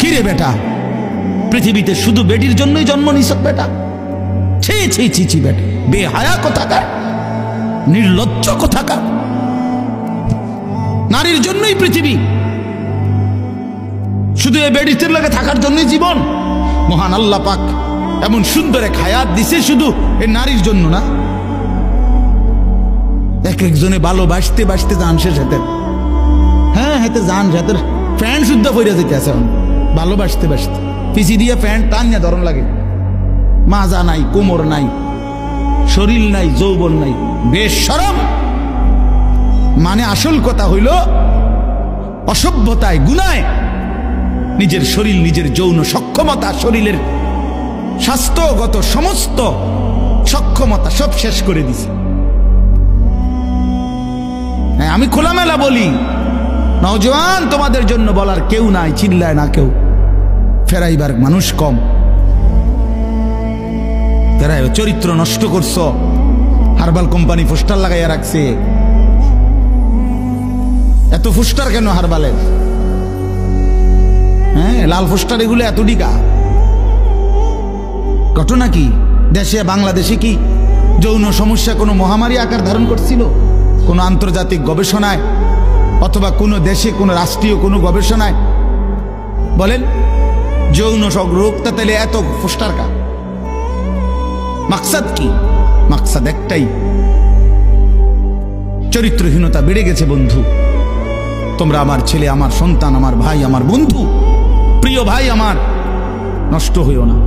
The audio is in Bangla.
কিরে বেটা, পৃথিবীতে শুধু বেটির জন্যই জন্ম নিছ বেটা? ছি ছি ছি ছি বেটা, বেহায়া কোথাকার, নির্লজ্জ কোথাকার। নারীর জন্যই পৃথিবী, শুধু এই বেডিতের লাগে থাকার জন্যই জীবন। মহান আল্লাহ পাক এমন সুন্দর এক হায়াত দিছে শুধু এই নারীর জন্য না। এক একজনে ভালোবাসতে বাসতে যান শেষ হাতের, হ্যাঁ হাতে যান হাতের প্যান্ট শুদ্ধ পইরা যেতে আছে ভালোবাসতে বাসতে, পিছি দিয়ে প্যান্ট টান না ধরন লাগে। মাজা নাই, কোমর নাই, শরীর নাই, যৌবন নাই, বেশরম। মানে আসল কথা হইল অসভ্যতায় গুনায় নিজের শরীর, নিজের যৌন সক্ষমতা, শরীরের স্বাস্থ্যগত সমস্ত সক্ষমতা সব শেষ করে দিছে। হ্যাঁ, আমি খোলামেলা বলি, নওজোয়ান তোমাদের জন্য বলার কেউ নাই, চিল্লায় না কেউ, ফেরাইবার মানুষ কম। ফেরাই চরিত্র নষ্ট করছো, হারবাল কোম্পানি পোস্টার লাগাইয়া রাখছে। এত পোস্টার কেন হারবালের? হ্যাঁ, লাল পোস্টার এগুলো এত ডিকা। ঘটনা কি? দেশে বাংলাদেশে কি যৌন সমস্যা কোনো মহামারী আকার ধারণ করছিল? কোনো আন্তর্জাতিক গবেষণায় অথবা কোনো দেশে কোনো রাষ্ট্রীয় কোনো গবেষণায় বলেন যৌন রোগটা তাহলে এত পোস্টার কা? মাকসাদ কি? মাকসাদ একটাই, চরিত্রহীনতা বেড়ে গেছে বন্ধু। তোমরা আমার ছেলে, আমার সন্তান, আমার ভাই, আমার বন্ধু, প্রিয় ভাই আমার, নষ্ট হইও না।